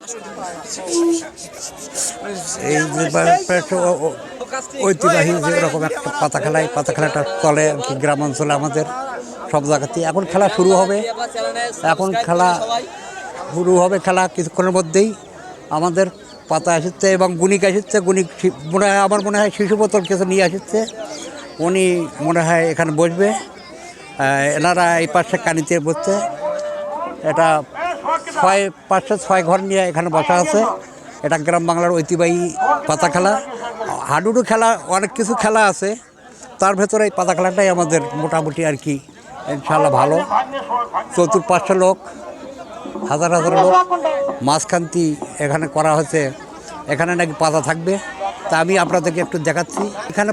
এই যে ঐতিহ্যবাহী যেরকম একটা পাতা খেলা, এই পাতা খেলাটা চলে আর কি গ্রাম অঞ্চলে আমাদের সব জায়গাতেই। এখন খেলা শুরু হবে, খেলা কিছুক্ষণের মধ্যেই। আমাদের পাতা আসছে এবং গুণিক আসছে, গুণিক মনে হয়, আমার মনে হয় শিশু বোতল কিছু নিয়ে আসছে, উনি মনে হয় এখানে বসবে। এনারা এই পাশে কানিতে বসছে। এটা 5-6 ঘর নিয়ে এখানে বসা আছে। এটা গ্রাম বাংলার ঐতিহ্যবাহী পাতা খেলা। হাডুডু খেলা, অনেক কিছু খেলা আছে, তার ভেতরে এই পাতা খেলাটাই আমাদের মোটামুটি আর কি ইনশাআল্লাহ ভালো। চতুর্পাশে লোক, হাজার হাজার লোক, মাঝখানটি এখানে করা হয়েছে। এখানে নাকি পাতা থাকবে, তা আমি আপনাদেরকে একটু দেখাচ্ছি। এখানে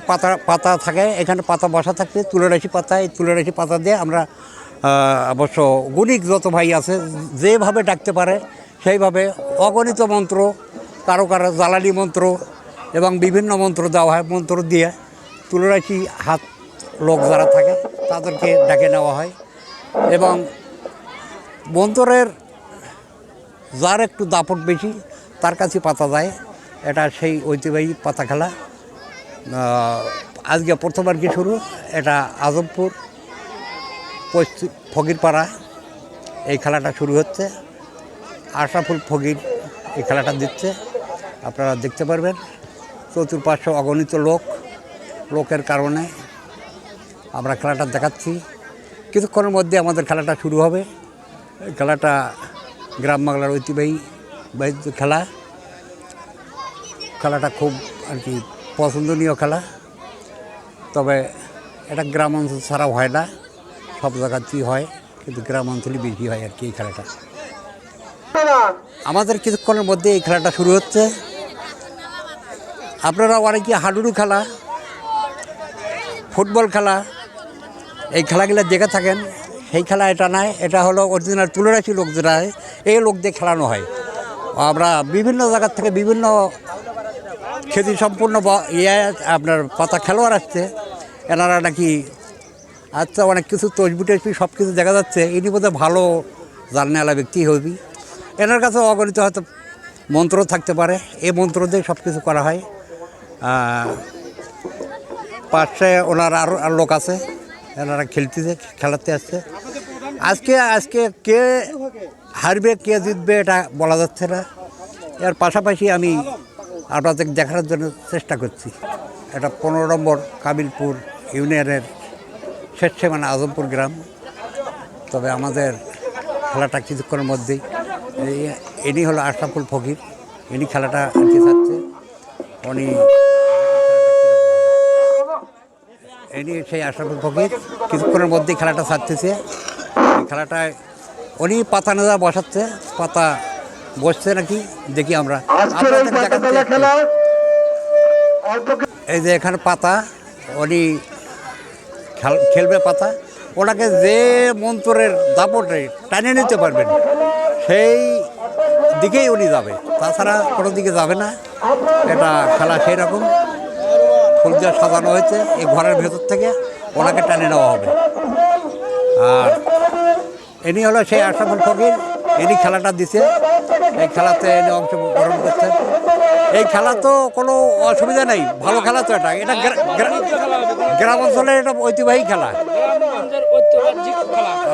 পাতা থাকে, এখানে পাতা বসা থাকবে, তুলরাশি পাতা। এই তুলরাশি পাতা দিয়ে আমরা অবশ্য গণিক যত ভাই আছে যেভাবে ডাকতে পারে সেইভাবে অগণিত মন্ত্র, কারো জ্বালানি মন্ত্র এবং বিভিন্ন মন্ত্র দেওয়া হয়। মন্ত্র দিয়ে তুলরাশি হাত লোক যারা থাকে তাদেরকে ডাকে নেওয়া হয় এবং মন্ত্রের যার একটু দাপট বেশি তার কাছে পাতা যায়। এটা সেই ঐতিহ্যবাহী পাতা খেলা। আজকে প্রথমবার কি শুরু, এটা আজমপুর পশ্চিম ফকিরপাড়া এই খেলাটা শুরু হচ্ছে। আশরাফুল ফকির এই খেলাটা দিচ্ছে, আপনারা দেখতে পারবেন। চতুর্পার্শ্বে অগণিত লোকের কারণে আমরা খেলাটা দেখাচ্ছি। কিছুক্ষণের মধ্যে আমাদের খেলাটা শুরু হবে। এই খেলাটা গ্রাম বাংলার ঐতিহ্যবাহী খেলাটা খুব আর কি পছন্দনীয় খেলা। তবে এটা গ্রাম অঞ্চল ছাড়াও হয় না, সব জায়গাতেই হয়, কিন্তু গ্রাম অঞ্চলে বেশি হয় আর কি এই খেলাটা। আমাদের কিছুক্ষণের মধ্যে এই খেলাটা শুরু হচ্ছে। আপনারা অনেকে হাডুডু খেলা, ফুটবল খেলা, এই খেলাগুলো দেখে থাকেন। সেই খেলা এটা নয়, এটা হলো অরিজিনাল তুলরাশি লোক যেটা হয়, এই লোক দিয়ে খেলানো হয়। আমরা বিভিন্ন জায়গার থেকে বিভিন্ন খ্যাতি সম্পূর্ণ আপনার পাতা খেলোয়াড় আসছে। এনারা নাকি আচ্ছা অনেক কিছু তসবি টসবি সব কিছু দেখা যাচ্ছে। ইনি বোধহয় ভালো জাননেওয়ালা ব্যক্তি হবি। এনার কাছে অগণিত হয়তো মন্ত্র থাকতে পারে, এই মন্ত্র দিয়ে সব কিছু করা হয়। পাশে ওনার আরও লোক আছে, এনারা খেলাতে আসছে। আজকে কে হারবে কে জিতবে এটা বলা যাচ্ছে না। এর পাশাপাশি আমি আপনাদের দেখানোর জন্য চেষ্টা করছি। এটা 15 নম্বর কাবিলপুর ইউনিয়নের শেষ সীমানা আজমপুর গ্রাম। তবে আমাদের খেলাটা কিছুক্ষণের মধ্যেই, ইনি হলো আশরাফুল ফকির, ইনি খেলাটা আনতে চাচ্ছে। ইনি সেই আশরাফুল ফকির কিছুক্ষণের মধ্যেই খেলাটা ছাড়তেছে। এই খেলাটায় উনি পাতা নেওয়া বসাচ্ছে, পাতা বসছে নাকি দেখি আমরা। এই যে এখানে পাতা, উনি খেলবে পাতা, ওনাকে যে মন্ত্রের দাপটে টানিয়ে নিতে পারবেন সেই দিকেই উনি যাবে, তাছাড়া কোনো দিকে যাবে না। এটা খেলা সেই রকম ফুল দিয়ে সাজানো হয়েছে। এই ঘরের ভেতর থেকে ওনাকে টানে নেওয়া হবে। আর ইনি হলো সেই আশরাফুল ফকির, ইনি খেলাটা দিছে। এই খেলাতে এনে অংশগ্রহণ করছেন। এই খেলা তো কোনো অসুবিধা নেই, ভালো খেলা তো। এটা গ্রাম অঞ্চলের এটা ঐতিহ্যবাহী খেলা।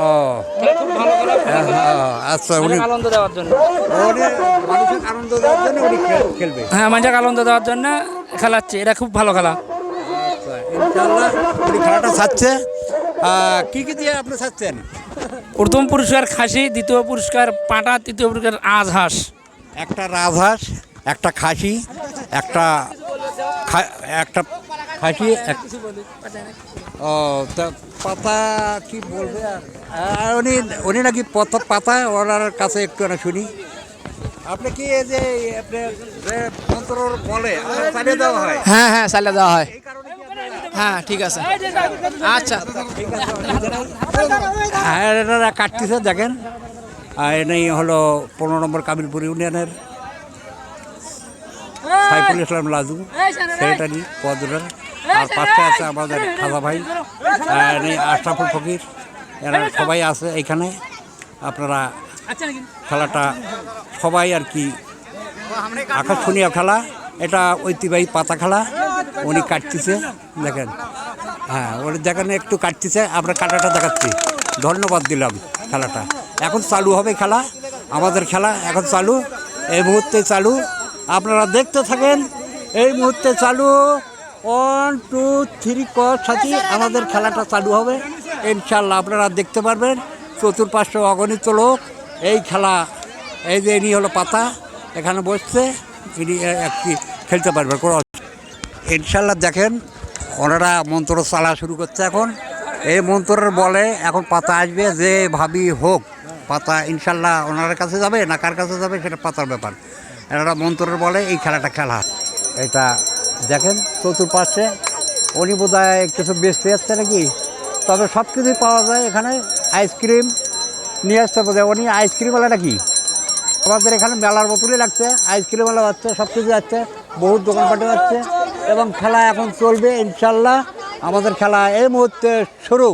ও আচ্ছা, উনি আনন্দ দেওয়ার জন্য উনি খেলবে। হ্যাঁ, মানুষকে আনন্দ দেওয়ার জন্য খেলাচ্ছে। এটা খুব ভালো খেলা। আচ্ছা, ইনশাআল্লাহ উনি খেলাটা ছাড়ছে। কি দিয়ে আপনি ছাড়ছেন? প্রথম পুরস্কার খাসি, দ্বিতীয় পুরস্কার পাঁঠা, তৃতীয় পুরস্কার রাজহাঁস। একটা রাজহাঁস, একটা খাসি, একটা খাসি। ও তা পাতা কি বলবে? আর উনি নাকি পাতা ওনার কাছে একটু না শুনি। আপনি কি এই যে মন্ত্র বলে চালিয়ে দেওয়া হয়? হ্যাঁ হ্যাঁ, চালিয়ে দেওয়া হয়। হ্যাঁ, ঠিক আছে, আচ্ছা ঠিক আছে। এনারা কাটতেছে দেখেন। এনেই হলো 15 নম্বর কাবিলপুর ইউনিয়নের সাইফুল ইসলাম লাজু, সেক্রেটারি পদুরার। আর পাশে আছে আমাদের খাজা ভাই, আশরাফুল ফকির, এরা সবাই আছে এইখানে। আপনারা খেলাটা সবাই আর কি আকর্ষণীয় খেলা, এটা ঐতিহ্যবাহী পাতা খেলা। উনি কাটতেছে, দেখেন, হ্যাঁ উনি দেখেন একটু কাটতেছে, আমরা কাটাটা দেখাচ্ছি। ধন্যবাদ দিলাম। খেলাটা এখন চালু হবে, খেলা আমাদের খেলা এখন চালু, এই মুহূর্তে চালু, আপনারা দেখতে থাকেন। এই মুহূর্তে চালু, 1 2 3 কর সাথী আমাদের খেলাটা চালু হবে ইনশাল্লাহ। আপনারা দেখতে পারবেন চতুর্পার্শ্বে অগণিত লোক এই খেলা, এই যে ইনি হলো পাতা, এখানে বসছে, ইনি একটি খেলতে পারবেন কোনো ইনশাল্লাহ। দেখেন ওনারা মন্ত্র চালা শুরু করছে এখন। এই মন্ত্রের বলে এখন পাতা আসবে, যে ভাবি হোক পাতা ইনশাল্লাহ ওনার কাছে যাবে না কার কাছে যাবে সেটা পাতার ব্যাপার। এনারা মন্ত্রের বলে এই খেলাটা খেলা। এটা দেখেন চতুর্পাশে উনি বোধহয় কিছু বেচতে যাচ্ছে নাকি, তবে সব কিছুই পাওয়া যায় এখানে। আইসক্রিম নিয়ে আসতে বোধহয় উনি, আইসক্রিমওয়ালাটা কি আমাদের এখানে মেলার বোতলই লাগছে, আইসক্রিমওয়ালা যাচ্ছে, সব কিছু যাচ্ছে, বহুত দোকানপাটে যাচ্ছে এবং খেলা এখন চলবে ইনশাল্লাহ। আমাদের খেলা এই মুহূর্তে শুরু।